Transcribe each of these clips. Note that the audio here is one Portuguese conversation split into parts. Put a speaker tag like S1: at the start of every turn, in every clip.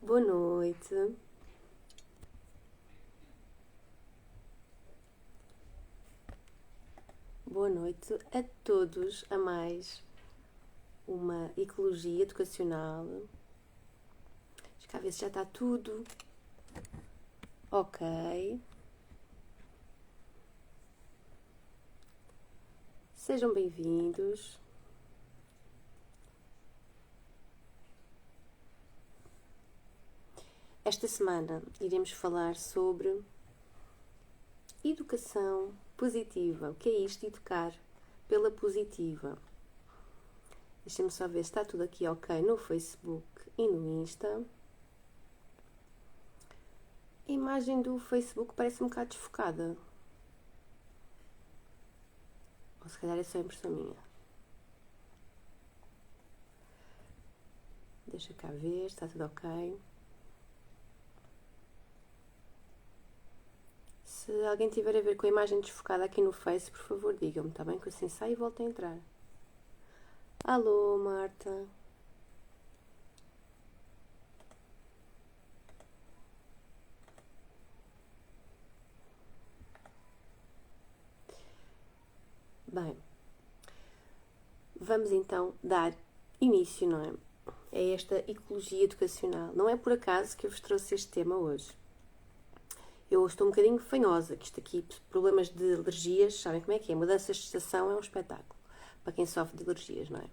S1: Boa noite. Boa noite a todos a mais uma ecologia educacional. Deixa cá ver se já está tudo ok. Sejam bem-vindos. Esta semana iremos falar sobre educação positiva. O que é isto? Educar pela positiva. Deixem-me só ver se está tudo aqui ok no Facebook e no Insta. A imagem do Facebook parece um bocado desfocada. Ou se calhar é só impressão minha. Deixa cá ver, está tudo ok. Se alguém tiver a ver com a imagem desfocada aqui no Face, por favor, digam-me, está bem? Que assim sai e volto a entrar. Alô, Marta. Bem, vamos então dar início, não é? A esta ecologia educacional. Não é por acaso que eu vos trouxe este tema hoje. Eu estou um bocadinho fanhosa, que isto aqui, problemas de alergias, sabem como é que é? Mudanças de estação é um espetáculo para quem sofre de alergias, não é?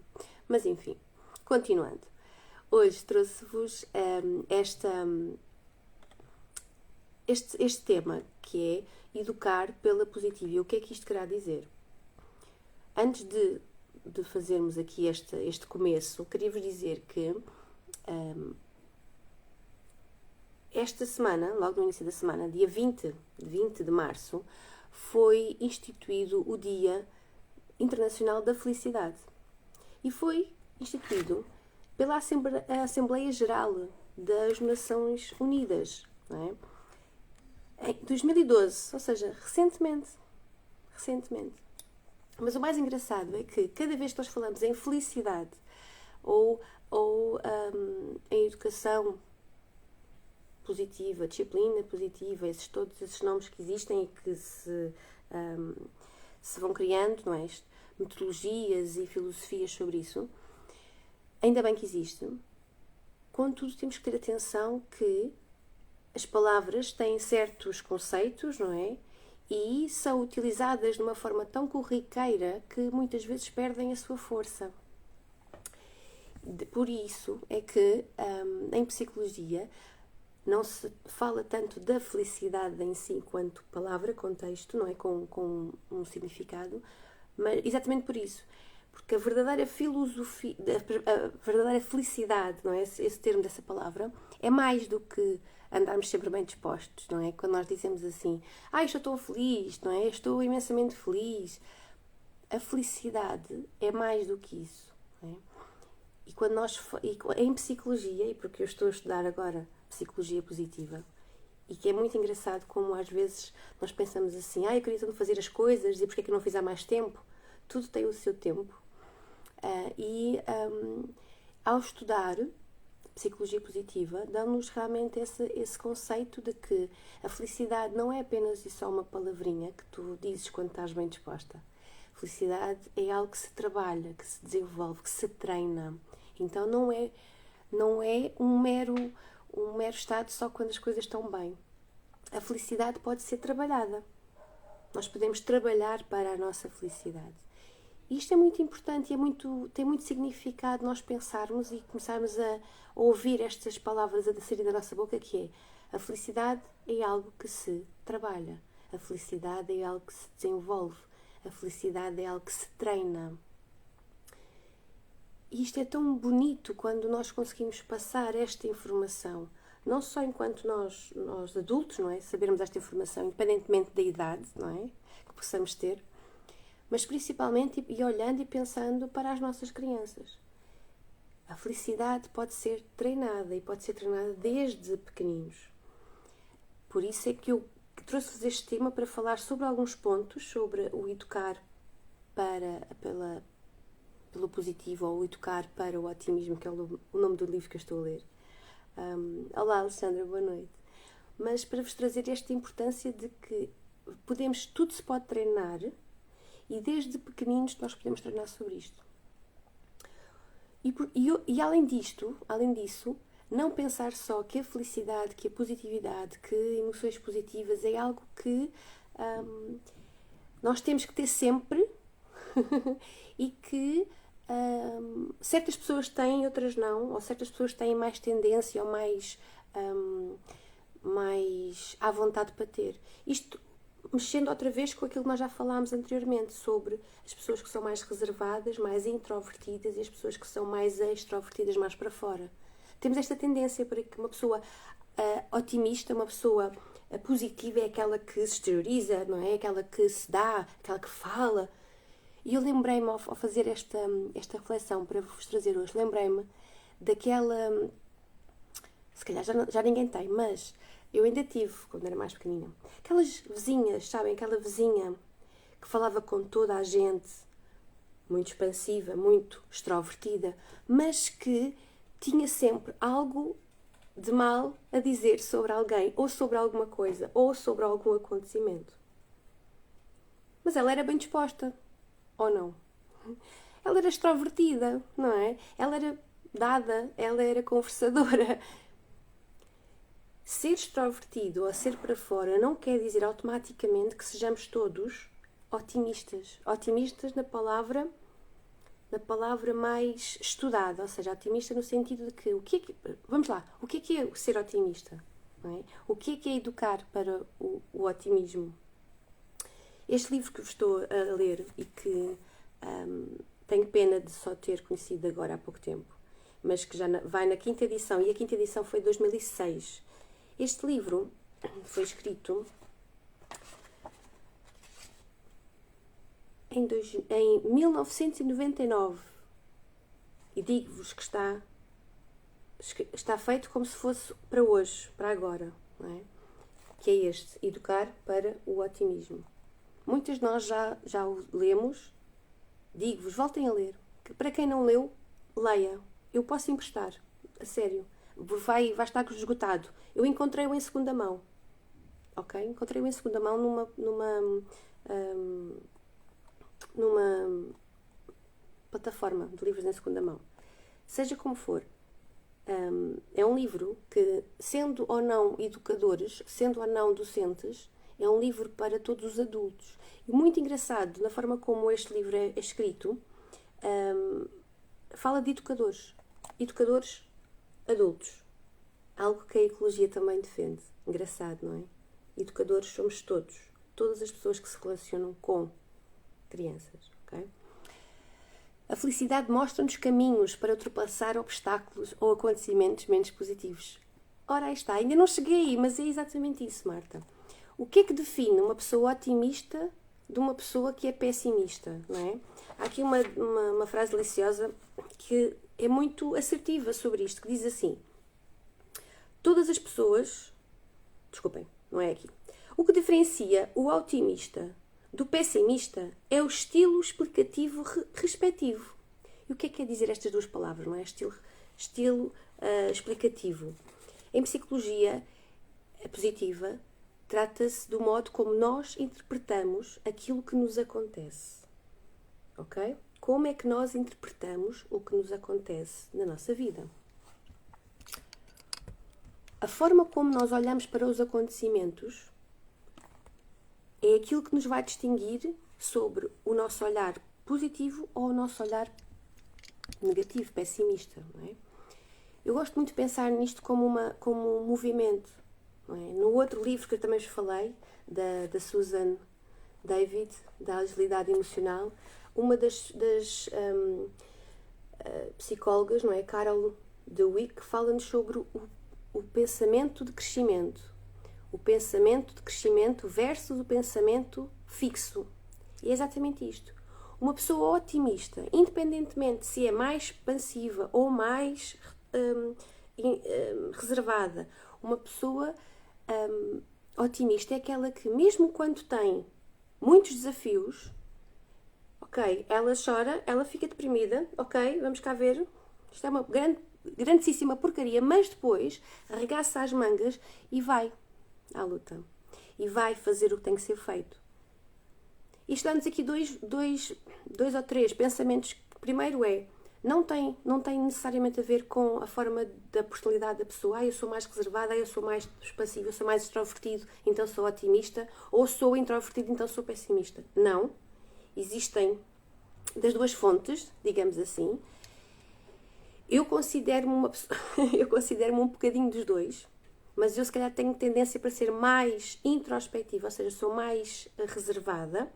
S1: Mas enfim, continuando. Hoje trouxe-vos este tema, que é educar pela positiva. E o que é que isto querá dizer? Antes de fazermos aqui este começo, queria-vos dizer que esta semana, logo no início da semana, dia 20 de março, foi instituído o Dia Internacional da Felicidade. E foi instituído pela Assembleia Geral das Nações Unidas, não é? Em 2012, ou seja, recentemente. Mas o mais engraçado é que cada vez que nós falamos em felicidade ou em educação positiva, disciplina positiva, todos esses nomes que existem e que se vão criando, não é? Metodologias e filosofias sobre isso, ainda bem que existe. Contudo, temos que ter atenção que as palavras têm certos conceitos, não é? E são utilizadas de uma forma tão corriqueira que muitas vezes perdem a sua força. Por isso é que em psicologia não se fala tanto da felicidade em si quanto palavra, contexto, não é? Com um significado, mas exatamente por isso. Porque a verdadeira filosofia, a verdadeira felicidade, não é? Esse termo dessa palavra, é mais do que andarmos sempre bem dispostos, não é? Quando nós dizemos assim, estou tão feliz, não é? Estou imensamente feliz. A felicidade é mais do que isso, não é? E quando nós, em psicologia, e porque eu estou a estudar agora psicologia positiva, e que é muito engraçado como às vezes nós pensamos assim, eu queria tanto fazer as coisas e porque é que eu não fiz há mais tempo? Tudo tem o seu tempo. Ao estudar psicologia positiva, dá-nos realmente esse conceito de que a felicidade não é apenas e só uma palavrinha que tu dizes quando estás bem disposta. Felicidade é algo que se trabalha, que se desenvolve, que se treina. Então não é um mero estado só quando as coisas estão bem. A felicidade pode ser trabalhada. Nós podemos trabalhar para a nossa felicidade. E isto é muito importante e tem muito significado nós pensarmos e começarmos a ouvir estas palavras a saírem da nossa boca, que é: a felicidade é algo que se trabalha, a felicidade é algo que se desenvolve, a felicidade é algo que se treina. E isto é tão bonito quando nós conseguimos passar esta informação, não só enquanto nós adultos, não é? Sabermos esta informação, independentemente da idade, não é? Que possamos ter, mas principalmente e olhando e pensando para as nossas crianças. A felicidade pode ser treinada e pode ser treinada desde pequeninos. Por isso é que eu trouxe-vos este tema para falar sobre alguns pontos sobre o educar pelo positivo ou o educar para o otimismo, que é o nome do livro que eu estou a ler. Olá, Alexandra, boa noite. Mas para vos trazer esta importância de que tudo se pode treinar e desde pequeninos nós podemos treinar sobre isto. E além disso, não pensar só que a felicidade, que a positividade, que emoções positivas é algo que nós temos que ter sempre e que certas pessoas têm, outras não, ou certas pessoas têm mais tendência ou mais à vontade para ter. Isto mexendo outra vez com aquilo que nós já falámos anteriormente sobre as pessoas que são mais reservadas, mais introvertidas e as pessoas que são mais extrovertidas, mais para fora. Temos esta tendência para que uma pessoa otimista, uma pessoa positiva é aquela que se exterioriza, não é? Aquela que se dá, aquela que fala. E eu lembrei-me, ao fazer esta reflexão para vos trazer hoje, lembrei-me daquela... Se calhar já ninguém tem, mas eu ainda tive, quando era mais pequenina, aquelas vizinhas, sabem? Aquela vizinha que falava com toda a gente, muito expansiva, muito extrovertida, mas que tinha sempre algo de mal a dizer sobre alguém, ou sobre alguma coisa, ou sobre algum acontecimento. Mas ela era bem disposta, ou não? Ela era extrovertida, não é? Ela era dada, ela era conversadora. Ser extrovertido ou ser para fora não quer dizer automaticamente que sejamos todos otimistas. Otimistas na palavra mais estudada, ou seja, otimista no sentido de que, vamos lá, o que é ser otimista? Não é? O que é educar para o otimismo? Este livro que vos estou a ler e que tenho pena de só ter conhecido agora há pouco tempo, mas que já vai na quinta edição, e a quinta edição foi de 2006. Este livro foi escrito em 1999 e digo-vos que está feito como se fosse para hoje, para agora, não é? Que é este, Educar para o Otimismo. Muitos de nós já o lemos, digo-vos, voltem a ler. Para quem não leu, leia. Eu posso emprestar, a sério. Vai estar esgotado. Eu encontrei-o em segunda mão. Ok? Encontrei-o em segunda mão numa plataforma de livros em segunda mão. Seja como for, é um livro que, sendo ou não educadores, sendo ou não docentes, é um livro para todos os adultos. E muito engraçado, na forma como este livro é escrito, fala de educadores adultos. Algo que a ecologia também defende. Engraçado, não é? Educadores somos todos. Todas as pessoas que se relacionam com crianças. Okay? A felicidade mostra-nos caminhos para ultrapassar obstáculos ou acontecimentos menos positivos. Ora, aí está. Ainda não cheguei aí, mas é exatamente isso, Marta. O que é que define uma pessoa otimista de uma pessoa que é pessimista, não é? Há aqui uma frase deliciosa que é muito assertiva sobre isto, que diz assim: todas as pessoas... Desculpem, não é aqui. O que diferencia o otimista do pessimista é o estilo explicativo respectivo. E o que é que quer dizer estas duas palavras, não é? Estilo explicativo. Em psicologia positiva, trata-se do modo como nós interpretamos aquilo que nos acontece. Ok? Como é que nós interpretamos o que nos acontece na nossa vida? A forma como nós olhamos para os acontecimentos é aquilo que nos vai distinguir sobre o nosso olhar positivo ou o nosso olhar negativo, pessimista. Não é? Eu gosto muito de pensar nisto como um movimento. Não é? No outro livro que eu também vos falei, da Susan David, da agilidade emocional, uma das psicólogas, não é? Carol Dweck, fala-nos sobre o pensamento de crescimento. O pensamento de crescimento versus o pensamento fixo. E é exatamente isto. Uma pessoa otimista, independentemente se é mais expansiva ou mais reservada, uma pessoa otimista é aquela que, mesmo quando tem muitos desafios, ok, ela chora, ela fica deprimida, ok, vamos cá ver, isto é uma grande grandíssima porcaria, mas depois arregaça as mangas e vai à luta. E vai fazer o que tem que ser feito. Isto dá-nos aqui dois ou três pensamentos. Primeiro não tem necessariamente a ver com a forma da personalidade da pessoa. Eu sou mais reservada, eu sou mais expansiva, eu sou mais extrovertido, então sou otimista. Ou sou introvertido, então sou pessimista. Não. Existem das duas fontes, digamos assim. Eu considero-me uma pessoa, eu considero-me um bocadinho dos dois, mas eu se calhar tenho tendência para ser mais introspectiva, ou seja, sou mais reservada,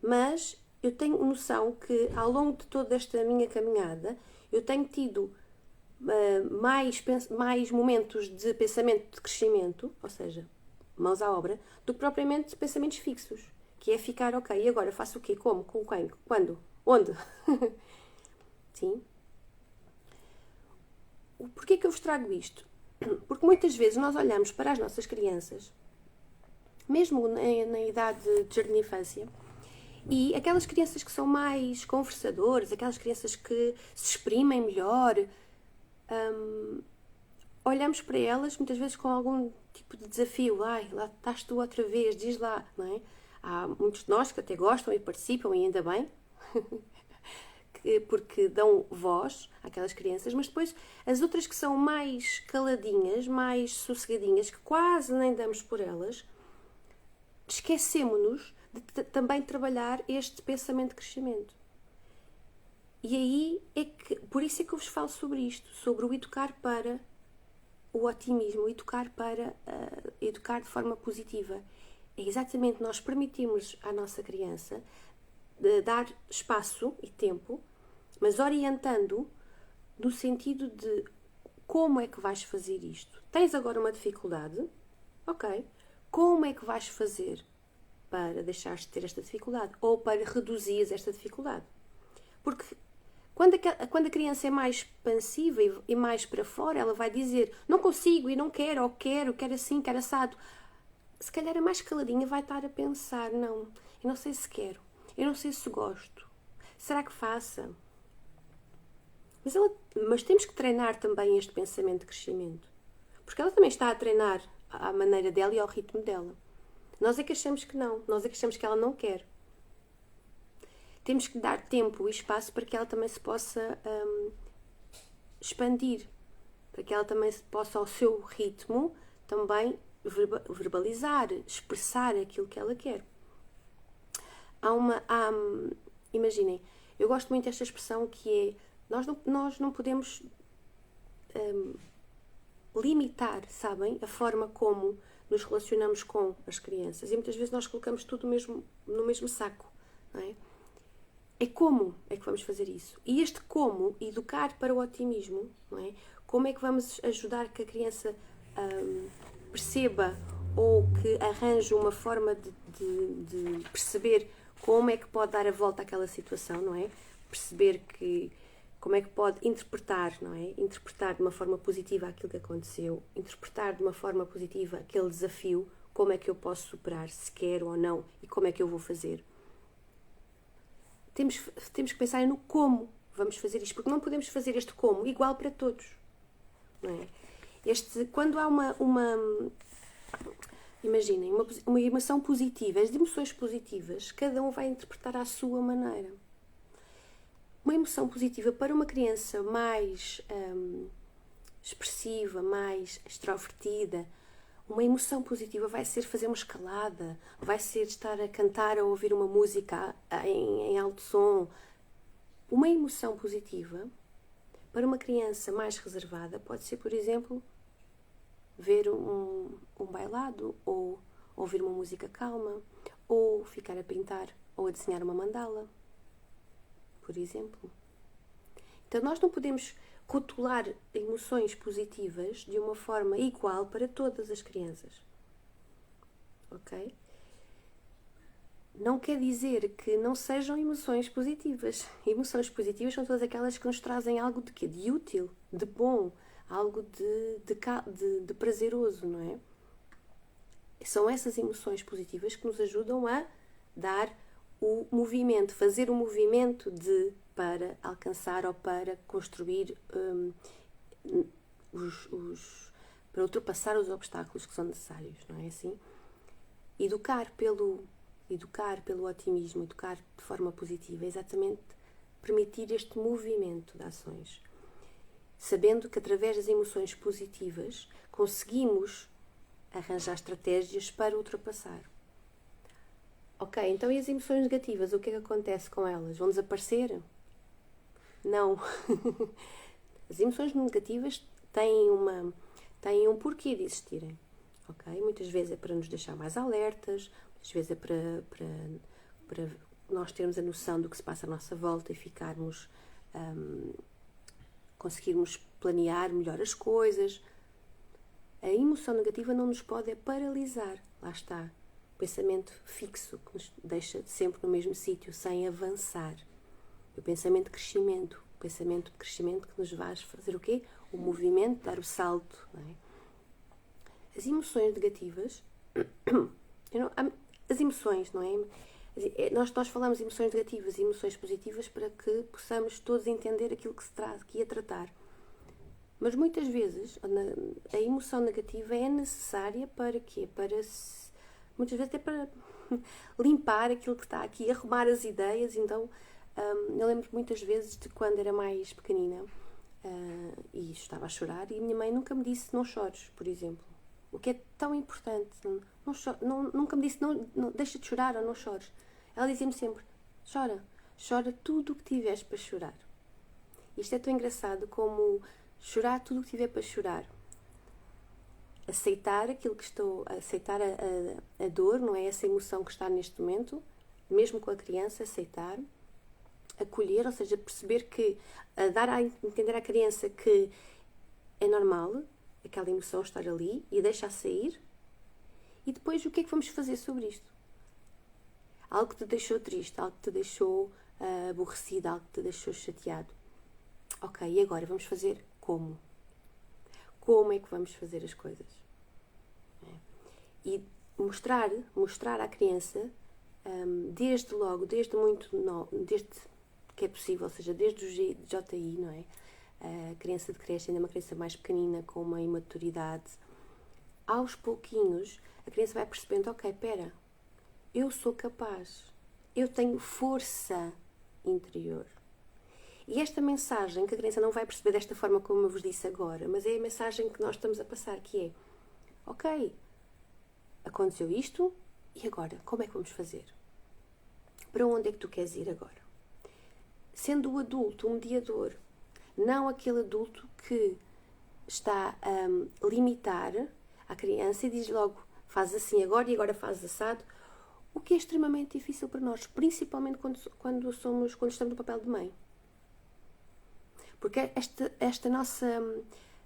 S1: mas eu tenho noção que ao longo de toda esta minha caminhada eu tenho tido mais momentos de pensamento de crescimento, ou seja, mãos à obra, do que propriamente pensamentos fixos, que é ficar, ok, e agora faço o quê? Como? Com quem? Quando? Onde? Sim. Porquê que eu vos trago isto? Porque muitas vezes nós olhamos para as nossas crianças, mesmo na idade de jardim de infância, e aquelas crianças que são mais conversadoras, aquelas crianças que se exprimem melhor, olhamos para elas muitas vezes com algum tipo de desafio. Ai, lá estás tu outra vez, diz lá, não é? Há muitos de nós que até gostam e participam, e ainda bem, porque dão voz àquelas crianças, mas depois as outras que são mais caladinhas, mais sossegadinhas, que quase nem damos por elas, esquecemos-nos de também trabalhar este pensamento de crescimento. E aí por isso é que eu vos falo sobre isto, sobre o educar para o otimismo, o educar para educar de forma positiva. É exatamente nós permitirmos à nossa criança dar espaço e tempo, mas orientando no sentido de como é que vais fazer isto. Tens agora uma dificuldade? Ok. Como é que vais fazer para deixares de ter esta dificuldade? Ou para reduzir esta dificuldade? Porque quando a criança é mais expansiva e mais para fora, ela vai dizer não consigo e não quero, ou quero assim, quero assado. Se calhar a mais caladinha vai estar a pensar, não, eu não sei se quero, eu não sei se gosto, será que faça? Mas temos que treinar também este pensamento de crescimento, porque ela também está a treinar à maneira dela e ao ritmo dela. Nós é que achamos que não, nós é que achamos que ela não quer. Temos que dar tempo e espaço para que ela também se possa expandir, para que ela também se possa, ao seu ritmo, também verbalizar, expressar aquilo que ela quer. Imaginem, eu gosto muito desta expressão que é, nós não podemos limitar, sabem, a forma como nos relacionamos com as crianças. E muitas vezes nós colocamos tudo no mesmo saco, não é? É como é que vamos fazer isso? E este como, educar para o otimismo, não é? Como é que vamos ajudar que a criança perceba ou que arranje uma forma de perceber como é que pode dar a volta àquela situação, não é? Perceber como é que pode interpretar, não é? Interpretar de uma forma positiva aquilo que aconteceu, interpretar de uma forma positiva aquele desafio, como é que eu posso superar, se quero ou não, e como é que eu vou fazer. Temos que pensar no como vamos fazer isto, porque não podemos fazer este como igual para todos, não é? Quando há imaginem, uma emoção positiva, as emoções positivas, cada um vai interpretar à sua maneira. Uma emoção positiva para uma criança mais expressiva, mais extrovertida, uma emoção positiva vai ser fazer uma escalada, vai ser estar a cantar ou ouvir uma música em alto som. Uma emoção positiva para uma criança mais reservada pode ser, por exemplo, ver um bailado, ou ouvir uma música calma, ou ficar a pintar ou a desenhar uma mandala, por exemplo. Então nós não podemos rotular emoções positivas de uma forma igual para todas as crianças. Ok? Não quer dizer que não sejam emoções positivas. Emoções positivas são todas aquelas que nos trazem algo de quê? De útil, de bom, algo de prazeroso, não é? São essas emoções positivas que nos ajudam a dar o movimento, fazer o movimento para alcançar ou para construir para ultrapassar os obstáculos que são necessários, não é assim? Educar pelo otimismo, educar de forma positiva, é exatamente permitir este movimento de ações, sabendo que através das emoções positivas conseguimos arranjar estratégias para ultrapassar. Ok, então e as emoções negativas? O que é que acontece com elas? Vão desaparecer? Não. As emoções negativas têm um porquê de existirem. Ok? Muitas vezes é para nos deixar mais alertas, muitas vezes é para nós termos a noção do que se passa à nossa volta e ficarmos... conseguirmos planear melhor as coisas. A emoção negativa não nos pode paralisar. Lá está. O pensamento fixo que nos deixa sempre no mesmo sítio, sem avançar. O pensamento de crescimento. O pensamento de crescimento que nos vai fazer o quê? O movimento, dar o salto. Não é? As emoções negativas... as emoções, não é? Nós falamos de emoções negativas e emoções positivas para que possamos todos entender aquilo que ia tratar. Mas muitas vezes a emoção negativa é necessária para quê? Muitas vezes é para limpar aquilo que está aqui, arrumar as ideias. Então, eu lembro muitas vezes de quando era mais pequenina e estava a chorar e a minha mãe nunca me disse não chores, por exemplo. O que é tão importante. Nunca me disse não, deixa de chorar ou não chores. Ela dizia-me sempre, chora tudo o que tiveres para chorar. Isto é tão engraçado como chorar tudo o que tiver para chorar. Aceitar aquilo que aceitar a dor, não é? Essa emoção que está neste momento, mesmo com a criança, aceitar, acolher, ou seja, perceber que, dar a entender à criança que é normal aquela emoção estar ali e deixar sair. E depois o que é que vamos fazer sobre isto? Algo que te deixou triste, algo que te deixou aborrecido, algo que te deixou chateado. Ok, e agora vamos fazer como? Como é que vamos fazer as coisas? E mostrar à criança, desde que é possível, ou seja, desde o JI, não é? A criança de creche ainda é uma criança mais pequenina, com uma imaturidade. Aos pouquinhos, a criança vai percebendo, ok, espera, eu sou capaz, eu tenho força interior. E esta mensagem, que a criança não vai perceber desta forma como eu vos disse agora, mas é a mensagem que nós estamos a passar, que é, ok, aconteceu isto, e agora, como é que vamos fazer? Para onde é que tu queres ir agora? Sendo o adulto um mediador, não aquele adulto que está a limitar a criança e diz logo, faz assim agora e agora faz assado, o que é extremamente difícil para nós, principalmente quando estamos no papel de mãe. Porque esta nossa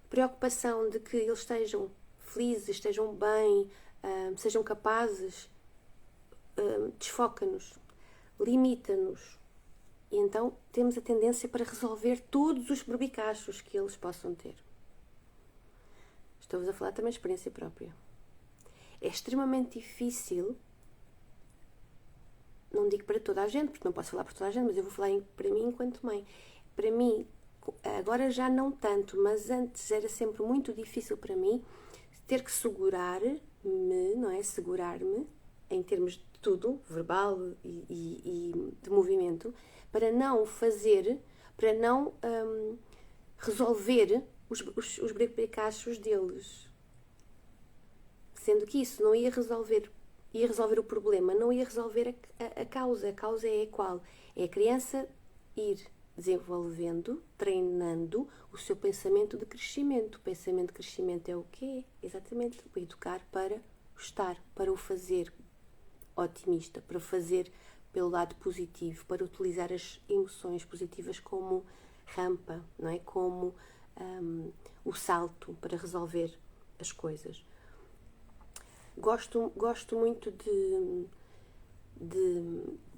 S1: preocupação de que eles estejam felizes, estejam bem, sejam capazes, desfoca-nos, limita-nos. E então temos a tendência para resolver todos os berbicachos que eles possam ter. Estou-vos a falar também de experiência própria. É extremamente difícil, não digo para toda a gente, porque não posso falar por toda a gente, mas eu vou falar para mim enquanto mãe. Para mim, agora já não tanto, mas antes era sempre muito difícil para mim ter que segurar-me, não é? Segurar-me, em termos de tudo, verbal e de movimento, para não resolver os brecachos deles. Sendo que isso não ia resolver o problema, não ia resolver a causa. A causa é qual? É a criança ir desenvolvendo, treinando o seu pensamento de crescimento. O pensamento de crescimento é o quê? Exatamente, o educar para o estar, para o fazer otimista, para fazer pelo lado positivo, para utilizar as emoções positivas como rampa, não é? Como o salto para resolver as coisas. Gosto muito de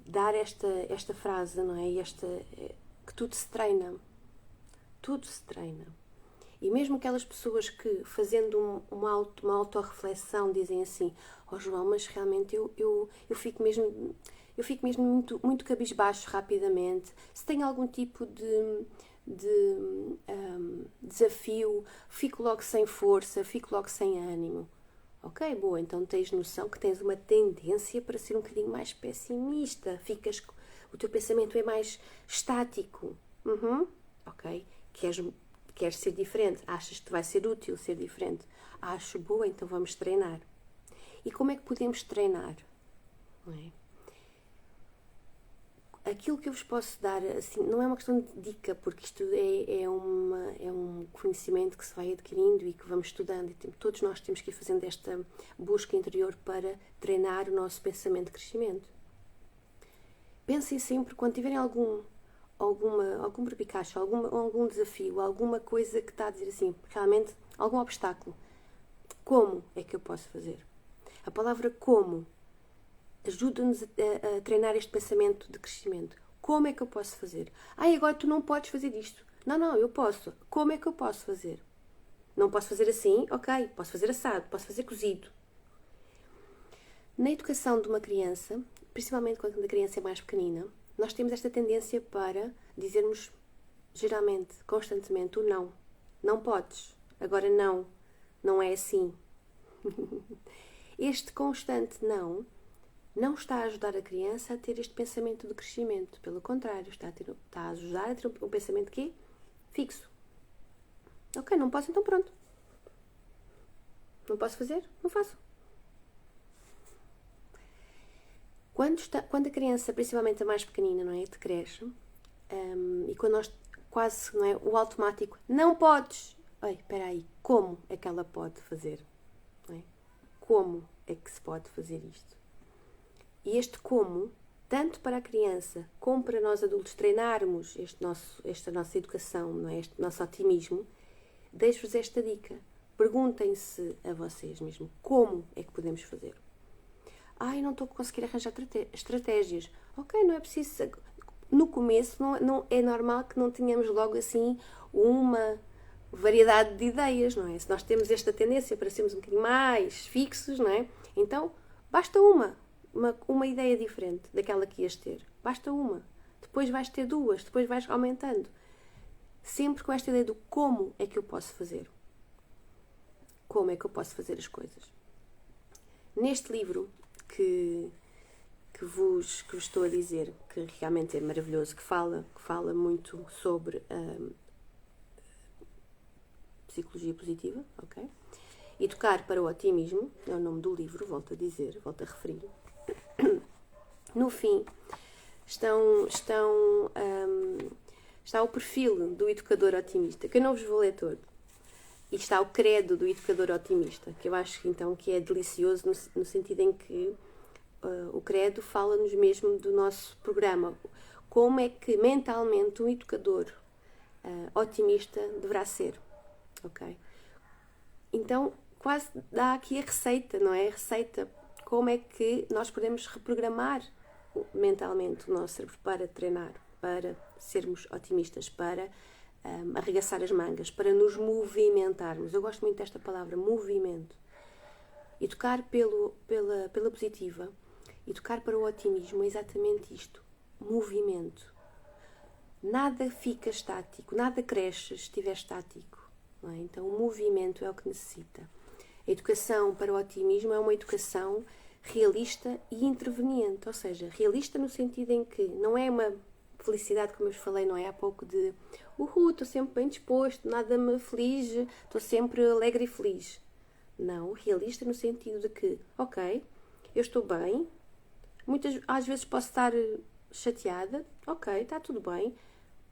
S1: dar esta frase, não é? Que tudo se treina. Tudo se treina. E mesmo aquelas pessoas que, fazendo uma autorreflexão, dizem assim, João, mas realmente eu fico mesmo muito, muito cabisbaixo rapidamente. Se tem algum tipo de desafio, fico logo sem força, fico logo sem ânimo. Ok, boa, então tens noção que tens uma tendência para ser um bocadinho mais pessimista. O teu pensamento é mais estático. Ok, queres ser diferente. Achas que vai ser útil ser diferente. Acho boa, então vamos treinar. E como é que podemos treinar? Não é? Aquilo que eu vos posso dar, assim, não é uma questão de dica, porque isto é um conhecimento que se vai adquirindo e que vamos estudando. E todos nós temos que ir fazendo esta busca interior para treinar o nosso pensamento de crescimento. Pensem sempre, quando tiverem algum perpicacho, algum desafio, alguma coisa que está a dizer assim, realmente, algum obstáculo. Como é que eu posso fazer? A palavra como ajuda-nos a treinar este pensamento de crescimento. Como é que eu posso fazer? Agora tu não podes fazer isto. Não, eu posso. Como é que eu posso fazer? Não posso fazer assim? Ok, posso fazer assado, posso fazer cozido. Na educação de uma criança, principalmente quando a criança é mais pequenina, nós temos esta tendência para dizermos, geralmente, constantemente, o não. Não podes. Agora não é assim. Este constante não está a ajudar a criança a ter este pensamento de crescimento. Pelo contrário, está a ajudar a ter um pensamento que é fixo. Ok, não posso, então pronto. Não posso fazer? Não faço. Quando a criança, principalmente a mais pequenina, não é, que cresce, e quando nós quase, não é, o automático, não podes. Espera aí, como é que ela pode fazer? Não é? Como é que se pode fazer isto? E este como, tanto para a criança como para nós adultos treinarmos esta nossa educação, não é? Este nosso otimismo, deixo-vos esta dica. Perguntem-se a vocês mesmo, como é que podemos fazer? Não estou a conseguir arranjar estratégias. Ok, não é preciso... No começo não é normal que não tenhamos logo assim uma variedade de ideias, não é? Se nós temos esta tendência para sermos um bocadinho mais fixos, não é? Então, basta uma ideia diferente daquela que ias ter. Basta uma. Depois vais ter duas, depois vais aumentando. Sempre com esta ideia do como é que eu posso fazer. Como é que eu posso fazer as coisas. Neste livro que vos estou a dizer, que realmente é maravilhoso, que fala muito sobre psicologia positiva, ok? Educar para o otimismo, é o nome do livro, volto a referir. No fim, está o perfil do educador otimista, que eu não vos vou ler todo. E está o credo do educador otimista, que eu acho então que é delicioso no sentido em que o credo fala-nos mesmo do nosso programa. Como é que mentalmente um educador otimista deverá ser, ok? Então, quase dá aqui a receita, não é? A receita, como é que nós podemos reprogramar mentalmente o nosso cérebro para treinar, para sermos otimistas, para arregaçar as mangas, para nos movimentarmos. Eu gosto muito desta palavra, movimento. Educar pela positiva, educar para o otimismo é exatamente isto, movimento. Nada fica estático, nada cresce se estiver estático. Não é? Então o movimento é o que necessita. A educação para o otimismo é uma educação realista e interveniente, ou seja, realista no sentido em que não é uma felicidade, como eu vos falei, não é há pouco, de estou sempre bem disposto, nada me aflige, estou sempre alegre e feliz. Não, realista no sentido de que, ok, eu estou bem, às vezes posso estar chateada, ok, está tudo bem.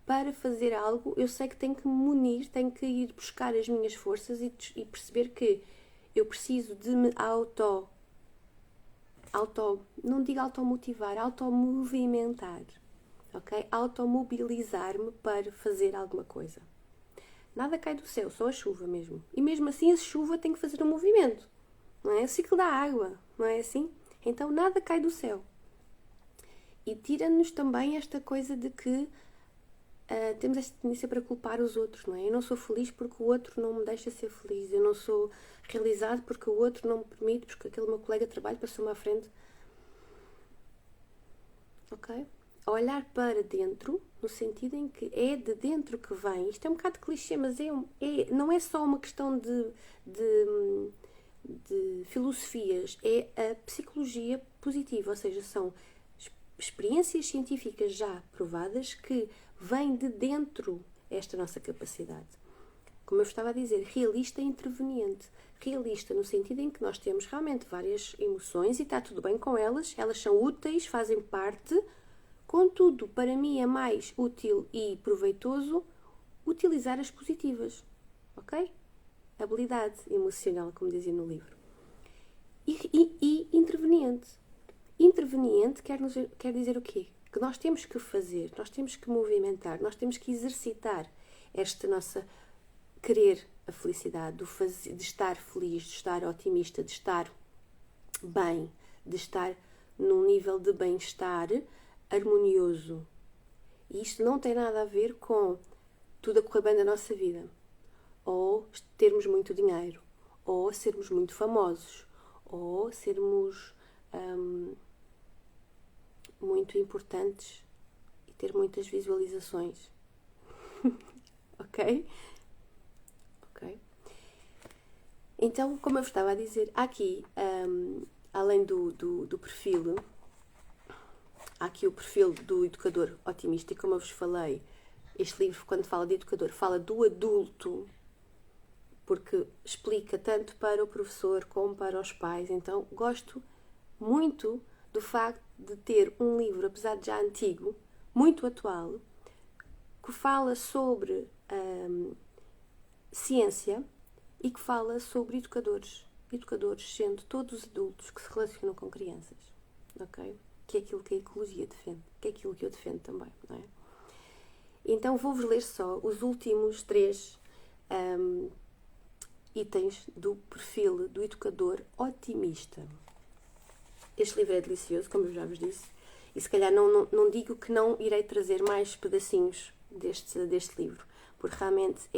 S1: Para fazer algo, eu sei que tenho que me munir, tenho que ir buscar as minhas forças e perceber que eu preciso de me não digo automotivar, automovimentar, ok? Automobilizar-me para fazer alguma coisa. Nada cai do céu, só a chuva mesmo. E mesmo assim a chuva tem que fazer um movimento, não é? O ciclo da água, não é assim? Então nada cai do céu. E tira-nos também esta coisa de que temos esta tendência para culpar os outros, não é? Eu não sou feliz porque o outro não me deixa ser feliz. Eu não sou realizado porque o outro não me permite, porque aquele meu colega de trabalho passou-me à frente. Ok? olhar para dentro, no sentido em que é de dentro que vem. Isto é um bocado clichê, mas não é só uma questão de filosofias, é a psicologia positiva, ou seja, são experiências científicas já provadas que vêm de dentro esta nossa capacidade. Como eu estava a dizer, realista e interveniente. Realista no sentido em que nós temos realmente várias emoções e está tudo bem com elas, elas são úteis, fazem parte. Contudo, para mim é mais útil e proveitoso utilizar as positivas, ok? Habilidade emocional, como dizia no livro. E interveniente. Interveniente quer dizer o quê? Que nós temos que fazer, nós temos que movimentar, nós temos que exercitar esta nossa querer a felicidade, de estar feliz, de estar otimista, de estar bem, de estar num nível de bem-estar harmonioso. E isto não tem nada a ver com tudo a correr bem da nossa vida, ou termos muito dinheiro, ou sermos muito famosos, ou sermos muito importantes e ter muitas visualizações. Ok? Ok. Então, como eu estava a dizer, há aqui, além do perfil, há aqui o perfil do educador otimista, e como eu vos falei, este livro, quando fala de educador, fala do adulto, porque explica tanto para o professor como para os pais. Então, gosto muito do facto de ter um livro, apesar de já antigo, muito atual, que fala sobre ciência e que fala sobre educadores. Educadores sendo todos adultos que se relacionam com crianças. Ok? Que é aquilo que a ecologia defende. Que é aquilo que eu defendo também. Não é? Então vou-vos ler só os últimos 3 itens do perfil do educador otimista. Este livro é delicioso, como eu já vos disse, e se calhar não digo que não irei trazer mais pedacinhos deste livro, porque realmente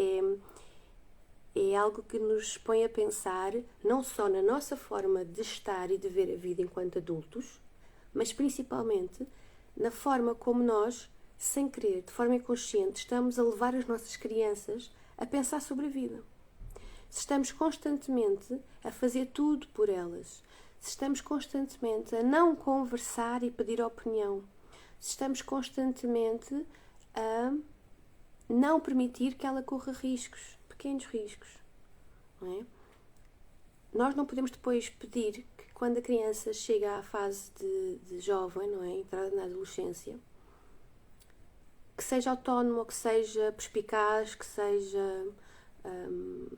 S1: é algo que nos põe a pensar não só na nossa forma de estar e de ver a vida enquanto adultos, mas principalmente na forma como nós, sem querer, de forma inconsciente, estamos a levar as nossas crianças a pensar sobre a vida. Se estamos constantemente a fazer tudo por elas, se estamos constantemente a não conversar e pedir opinião, se estamos constantemente a não permitir que ela corra riscos, pequenos riscos, não é? Nós não podemos depois pedir que quando a criança chega à fase de jovem, não é? Entrada na adolescência, que seja autónomo, que seja perspicaz, que seja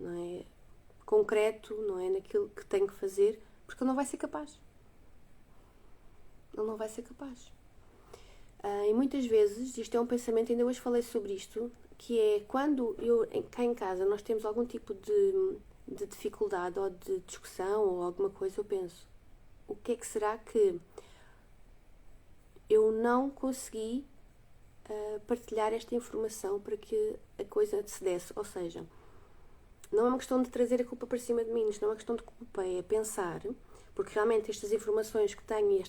S1: não é, concreto, não é, naquilo que tem que fazer, porque ele não vai ser capaz. Ele não vai ser capaz. E muitas vezes, isto é um pensamento, ainda hoje falei sobre isto, que é quando cá em casa nós temos algum tipo de dificuldade ou de discussão ou alguma coisa, eu penso, o que é que será que eu não consegui partilhar esta informação para que a coisa se desse? Ou seja, não é uma questão de trazer a culpa para cima de mim, isto não é uma questão de culpa, é pensar, porque realmente estas informações que tenho e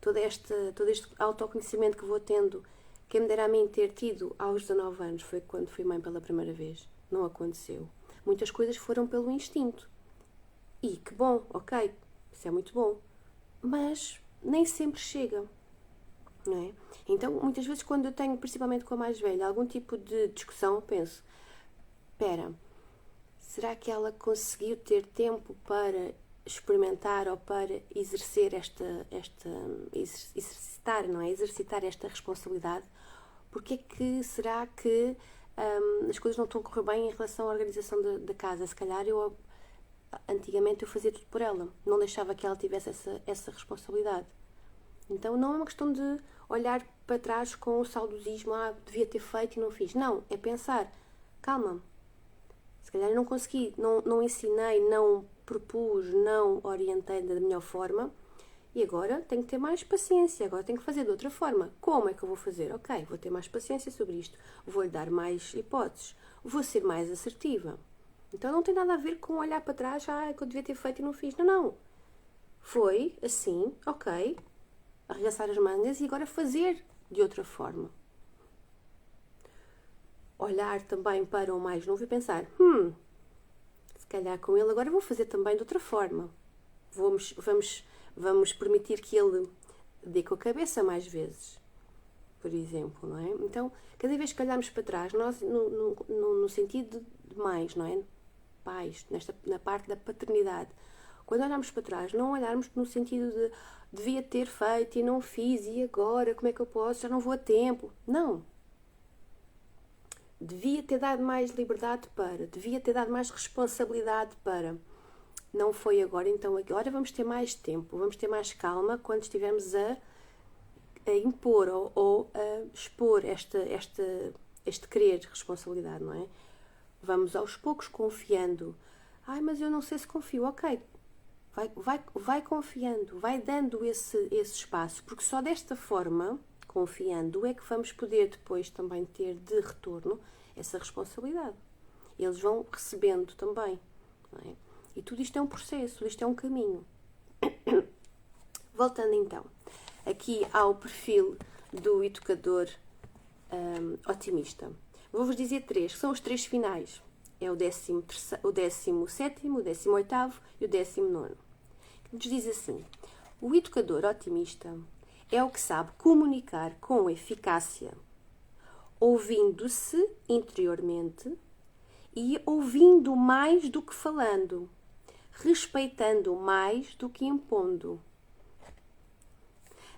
S1: todo este autoconhecimento que vou tendo, quem me dera a mim ter tido aos 19 anos foi quando fui mãe pela primeira vez. Não aconteceu. Muitas coisas foram pelo instinto. E que bom, ok, isso é muito bom. Mas nem sempre chega. Não é? Então, muitas vezes, quando eu tenho, principalmente com a mais velha, algum tipo de discussão, eu penso, espera, será que ela conseguiu ter tempo para experimentar ou para exercer exercitar, não é? Exercitar esta responsabilidade? Porque é que será que as coisas não estão a correr bem em relação à organização da casa? Se calhar antigamente eu fazia tudo por ela, não deixava que ela tivesse essa responsabilidade. Então não é uma questão de olhar para trás com o saudosismo, devia ter feito e não fiz. Não, é pensar, calma, se calhar eu não consegui, não ensinei, não propus, não orientei da melhor forma e agora tenho que ter mais paciência, agora tenho que fazer de outra forma. Como é que eu vou fazer? Ok, vou ter mais paciência sobre isto, vou-lhe dar mais hipóteses, vou ser mais assertiva. Então não tem nada a ver com olhar para trás, que eu devia ter feito e não fiz. Não. Foi assim, ok, arregaçar as mangas e agora fazer de outra forma. Olhar também para o mais novo e pensar, se calhar com ele agora vou fazer também de outra forma. Vamos permitir que ele dê com a cabeça mais vezes, por exemplo, não é? Então, cada vez que olharmos para trás, nós, no sentido de mais, não é? Pais, na parte da paternidade, quando olharmos para trás, não olharmos no sentido de devia ter feito e não fiz, e agora, como é que eu posso, já não vou a tempo. Não. Devia ter dado mais liberdade devia ter dado mais responsabilidade não foi agora, então agora vamos ter mais tempo, vamos ter mais calma quando estivermos a impor ou a expor este querer responsabilidade, não é? Vamos aos poucos confiando. Mas eu não sei se confio. Ok, vai confiando, vai dando esse espaço, porque só desta forma, confiando, é que vamos poder depois também ter de retorno essa responsabilidade. Eles vão recebendo também, não é? E tudo isto é um processo, tudo isto é um caminho. Voltando então, aqui ao perfil do educador otimista. Vou-vos dizer três, que são os três finais. É o 17º, o 18º e o 19º. Que nos diz assim: o educador otimista é o que sabe comunicar com eficácia, ouvindo-se interiormente e ouvindo mais do que falando, respeitando mais do que impondo.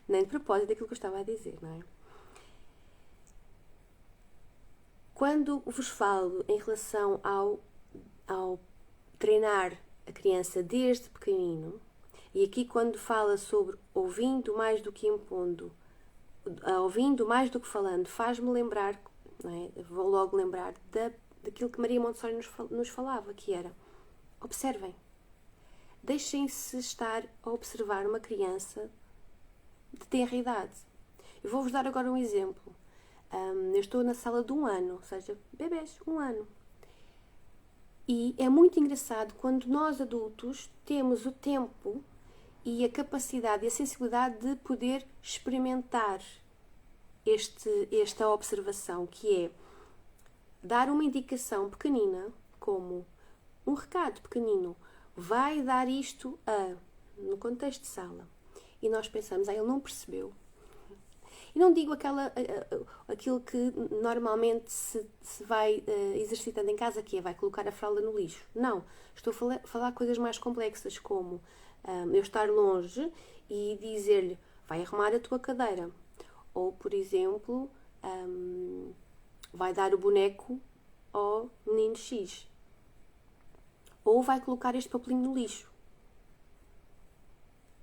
S1: Nem de propósito daquilo que eu estava a dizer, não é? Quando vos falo em relação ao treinar a criança desde pequenino, e aqui quando fala sobre ouvindo mais do que impondo, ouvindo mais do que falando, faz-me lembrar, não é? Vou logo lembrar daquilo que Maria Montessori nos falava, que era: observem, deixem-se estar a observar uma criança de tenra idade. Eu vou-vos dar agora um exemplo. Eu estou na sala de 1 ano, ou seja, bebês, 1 ano. E é muito engraçado quando nós adultos temos o tempo e a capacidade e a sensibilidade de poder experimentar esta observação, que é dar uma indicação pequenina, como um recado pequenino, vai dar isto no contexto de sala. E nós pensamos, ele não percebeu. E não digo aquilo que normalmente se vai exercitando em casa, que é vai colocar a fralda no lixo. Não, estou a falar coisas mais complexas, como eu estar longe e dizer-lhe, vai arrumar a tua cadeira. Ou, por exemplo, vai dar o boneco ao menino X. Ou vai colocar este papelinho no lixo.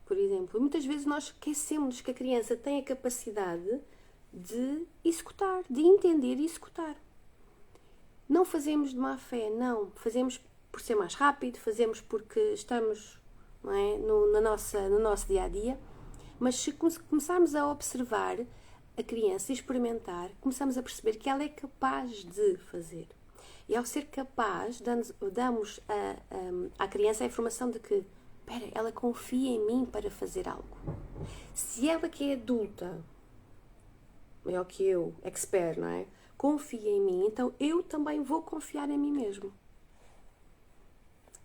S1: Por exemplo, muitas vezes nós esquecemos que a criança tem a capacidade de executar, de entender e executar. Não fazemos de má fé, não. Fazemos por ser mais rápido, fazemos porque estamos, não é, no nosso dia-a-dia. Mas se começarmos a observar a criança e experimentar, começamos a perceber que ela é capaz de fazer. E ao ser capaz, damos à criança a informação de que ela confia em mim para fazer algo. Se ela, que é adulta, maior que eu, expert, não é? Confia em mim, então eu também vou confiar em mim mesmo.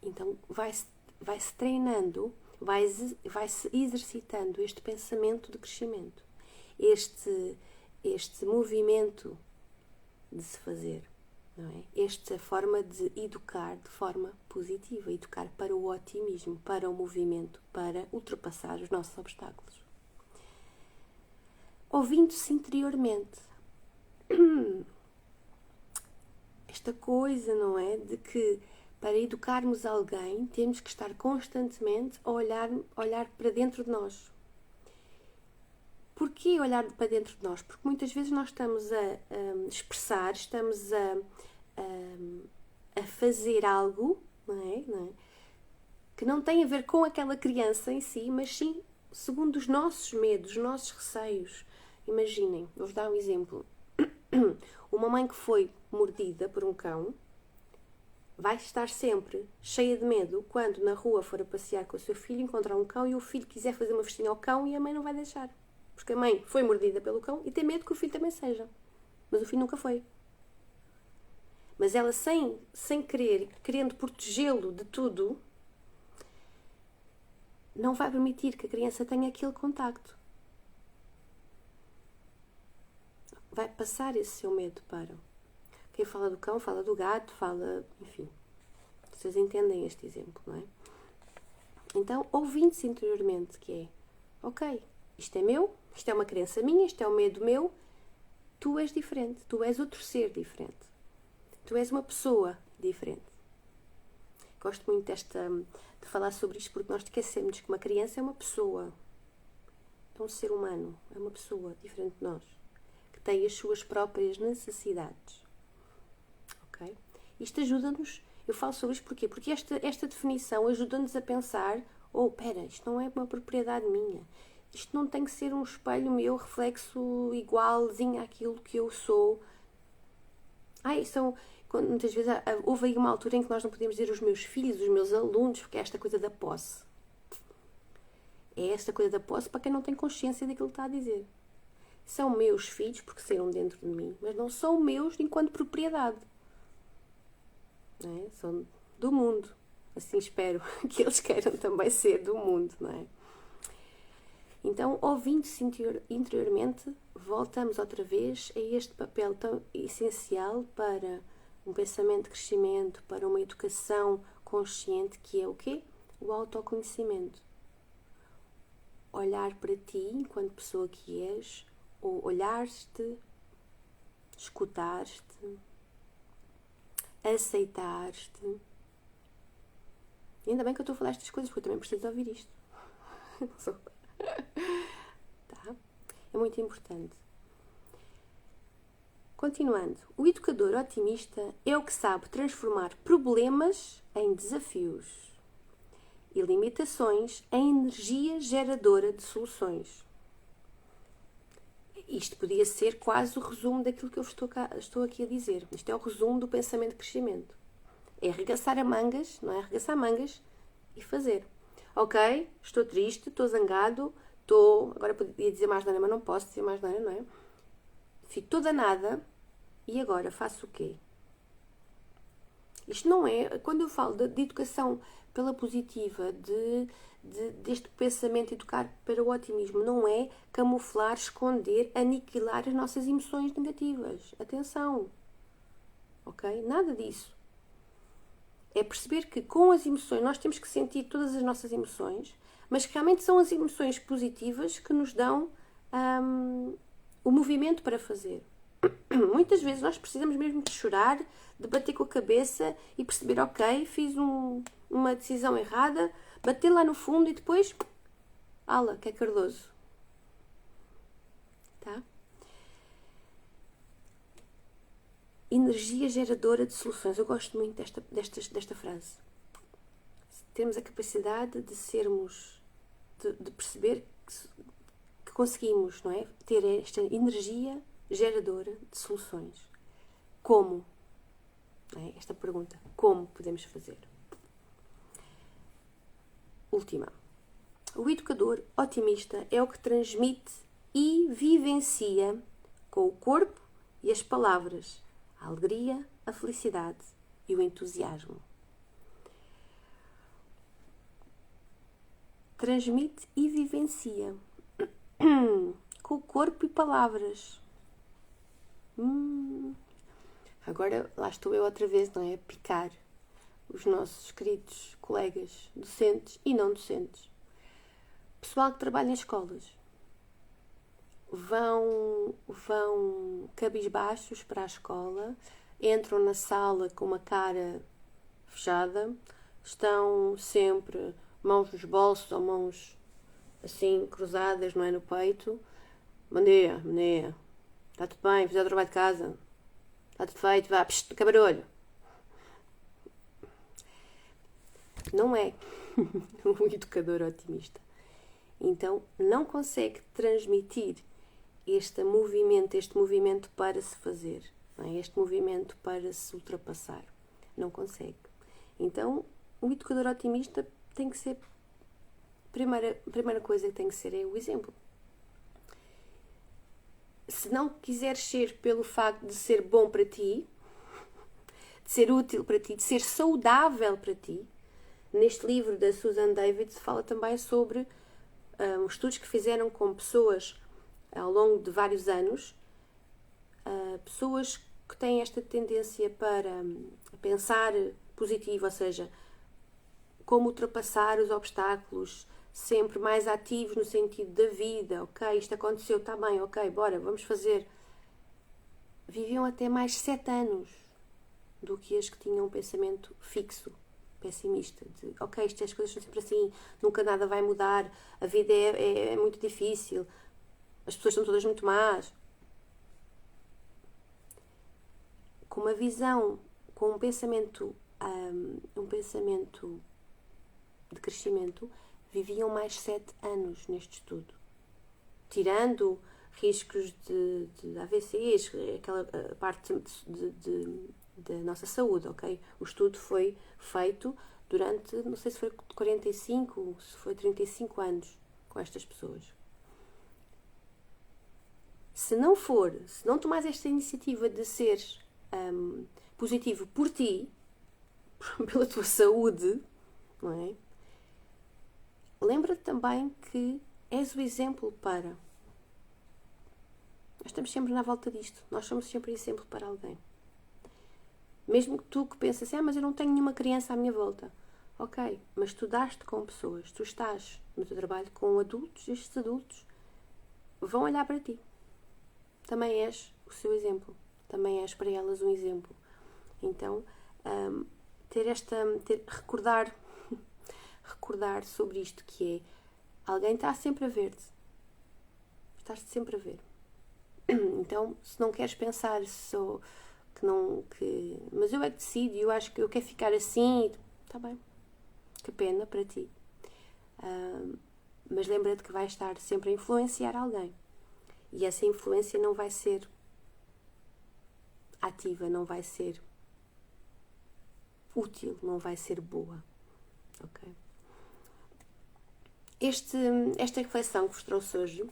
S1: Então vai-se treinando, vai-se exercitando este pensamento de crescimento, este movimento de se fazer. Não é? Esta forma de educar de forma positiva, educar para o otimismo, para o movimento, para ultrapassar os nossos obstáculos. Ouvindo-se interiormente. Esta coisa, não é? De que para educarmos alguém temos que estar constantemente a olhar para dentro de nós. Porquê olhar para dentro de nós? Porque muitas vezes nós estamos a expressar, estamos a fazer algo, não é? Que não tem a ver com aquela criança em si, mas sim segundo os nossos medos, os nossos receios. Imaginem, vou-vos dar um exemplo. Uma mãe que foi mordida por um cão vai estar sempre cheia de medo quando na rua for a passear com o seu filho, encontrar um cão e o filho quiser fazer uma festinha ao cão e a mãe não vai deixar. Porque a mãe foi mordida pelo cão e tem medo que o filho também seja. Mas o filho nunca foi. Mas ela, sem querer, querendo protegê-lo de tudo, não vai permitir que a criança tenha aquele contacto. Vai passar esse seu medo para... Quem fala do cão, fala do gato, fala... Enfim, vocês entendem este exemplo, não é? Então, ouvindo-se interiormente, que é... Ok, isto é meu, isto é uma crença minha, isto é um medo meu, tu és diferente, tu és outro ser diferente. Tu és uma pessoa diferente. Gosto muito de falar sobre isto porque nós esquecemos que uma criança é uma pessoa. É um ser humano, é uma pessoa diferente de nós, que tem as suas próprias necessidades. Ok? Isto ajuda-nos, eu falo sobre isto porquê? Porque esta definição ajuda-nos a pensar, espera, isto não é uma propriedade minha. Isto não tem que ser um espelho meu, reflexo igualzinho àquilo que eu sou. Muitas vezes houve aí uma altura em que nós não podíamos dizer os meus filhos, os meus alunos, porque é esta coisa da posse. É esta coisa da posse para quem não tem consciência daquilo que está a dizer. São meus filhos porque saíram dentro de mim, mas não são meus enquanto propriedade. Não é? São do mundo. Assim espero que eles queiram também ser do mundo, não é? Então, ouvindo-se interiormente, voltamos outra vez a este papel tão essencial para um pensamento de crescimento, para uma educação consciente, que é o quê? O autoconhecimento. Olhar para ti enquanto pessoa que és, ou olhar-te, escutar-te, aceitar-te. E ainda bem que eu estou a falar estas coisas, porque eu também preciso de ouvir isto. Tá? É muito importante. Continuando, o educador otimista é o que sabe transformar problemas em desafios e limitações em energia geradora de soluções. Isto podia ser quase o resumo daquilo que eu estou aqui a dizer. Isto é o resumo do pensamento de crescimento. É arregaçar a mangas, não é? Arregaçar mangas e fazer. Ok, estou triste, estou zangado, agora podia dizer mais nada, mas não posso dizer mais nada, não é? Fico toda nada e agora faço o quê? Isto não é, quando eu falo de educação pela positiva, deste pensamento educar para o otimismo, não é camuflar, esconder, aniquilar as nossas emoções negativas. Atenção, ok? Nada disso. É perceber que com as emoções, nós temos que sentir todas as nossas emoções, mas que realmente são as emoções positivas que nos dão o movimento para fazer. Muitas vezes nós precisamos mesmo de chorar, de bater com a cabeça e perceber, ok, fiz uma decisão errada, bater lá no fundo e depois, que é Cardoso. Tá? Energia geradora de soluções. Eu gosto muito desta frase. Temos a capacidade de sermos, de perceber que conseguimos, não é? Ter esta energia geradora de soluções. Como? É esta pergunta. Como podemos fazer? Última. O educador otimista é o que transmite e vivencia com o corpo e as palavras a alegria, a felicidade e o entusiasmo. Transmite e vivencia com o corpo e palavras. Agora lá estou eu outra vez, não é? A picar os nossos queridos colegas docentes e não docentes. Pessoal que trabalha em escolas. Vão cabisbaixos para a escola, entram na sala com uma cara fechada, estão sempre mãos nos bolsos ou mãos assim cruzadas, não é, no peito. Bom dia, está tudo bem, fiz o trabalho de casa, está tudo feito, vá, cabarolho. Não é um educador otimista. Então não consegue transmitir este movimento para se fazer, não é? Este movimento para se ultrapassar. Não consegue. Então, o educador otimista tem que ser... A primeira coisa que tem que ser é o exemplo. Se não quiseres ser pelo facto de ser bom para ti, de ser útil para ti, de ser saudável para ti, neste livro da Susan David fala também sobre os estudos que fizeram com pessoas ao longo de vários anos, pessoas que têm esta tendência para pensar positivo, ou seja, como ultrapassar os obstáculos, sempre mais ativos no sentido da vida, ok, isto aconteceu, está bem, ok, bora, vamos fazer. Viviam até mais 7 anos do que as que tinham um pensamento fixo, pessimista, de ok, as coisas são sempre assim, nunca nada vai mudar, a vida é muito difícil, as pessoas são todas muito más. Com uma visão, com um pensamento de crescimento, viviam mais 7 anos neste estudo. Tirando riscos de AVCs, aquela parte da nossa saúde, ok? O estudo foi feito durante, não sei se foi 45, se foi 35 anos com estas pessoas. Se não tomares esta iniciativa de seres positivo por ti, pela tua saúde, não é? Lembra-te também que és o exemplo para. Nós estamos sempre na volta disto. Nós somos sempre exemplo para alguém. Mesmo que tu que pensas assim, mas eu não tenho nenhuma criança à minha volta. Ok, mas tu dás-te com pessoas. Tu estás no teu trabalho com adultos. Estes adultos vão olhar para ti. Também és o seu exemplo. Também és para elas um exemplo. Então, recordar sobre isto, que é alguém está sempre a ver-te. Estás-te sempre a ver. Então, se não queres pensar mas eu é que decido, eu acho que eu quero ficar assim, está bem, que pena para ti. Mas lembra-te que vais estar sempre a influenciar alguém. E essa influência não vai ser ativa, não vai ser útil, não vai ser boa. Ok? Esta reflexão que vos trouxe hoje,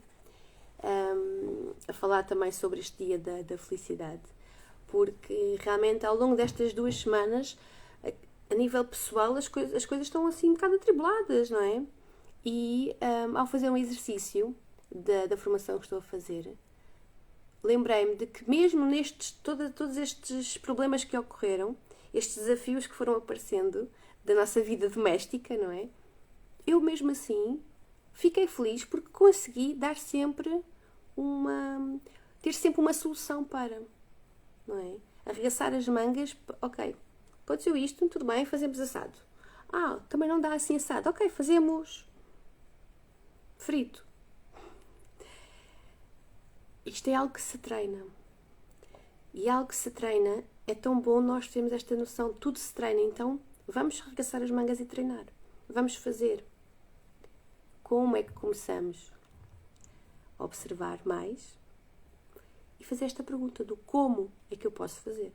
S1: a falar também sobre este dia da felicidade, porque realmente ao longo destas 2 semanas, a nível pessoal, as coisas estão assim um bocado atribuladas, não é? E ao fazer um exercício da formação que estou a fazer, lembrei-me de que mesmo todos estes problemas que ocorreram, estes desafios que foram aparecendo da nossa vida doméstica, não é? Eu mesmo assim fiquei feliz porque consegui ter sempre uma solução para, não é? Arregaçar as mangas, ok, aconteceu isto, tudo bem, fazemos assado. Também não dá assim assado, ok, fazemos frito. Isto é algo que se treina. E algo que se treina é tão bom nós termos esta noção, tudo se treina, então vamos arregaçar as mangas e treinar. Vamos fazer. Como é que começamos a observar mais e fazer esta pergunta do como é que eu posso fazer?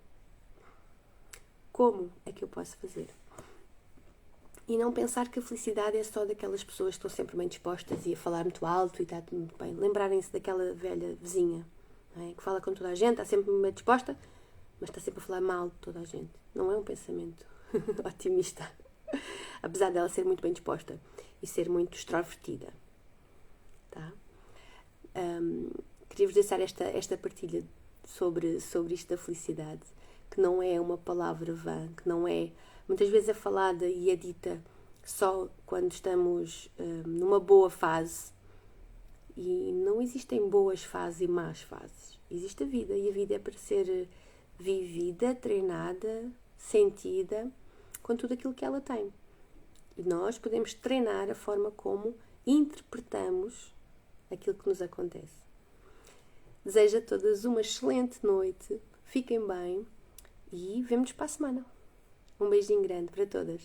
S1: Como é que eu posso fazer? E não pensar que a felicidade é só daquelas pessoas que estão sempre bem dispostas e a falar muito alto e está tudo muito bem. Lembrarem-se daquela velha vizinha, não é? Que fala com toda a gente, está sempre bem disposta, mas está sempre a falar mal de toda a gente. Não é um pensamento otimista. Apesar dela ser muito bem disposta e ser muito extrovertida. Tá? Queria-vos deixar esta partilha sobre isto da felicidade, que não é uma palavra vã, que não é... Muitas vezes é falada e é dita só quando estamos numa boa fase. E não existem boas fases e más fases. Existe a vida, e a vida é para ser vivida, treinada, sentida, com tudo aquilo que ela tem. E nós podemos treinar a forma como interpretamos aquilo que nos acontece. Desejo a todas uma excelente noite, fiquem bem e vemo-nos para a semana. Um beijinho grande para todas.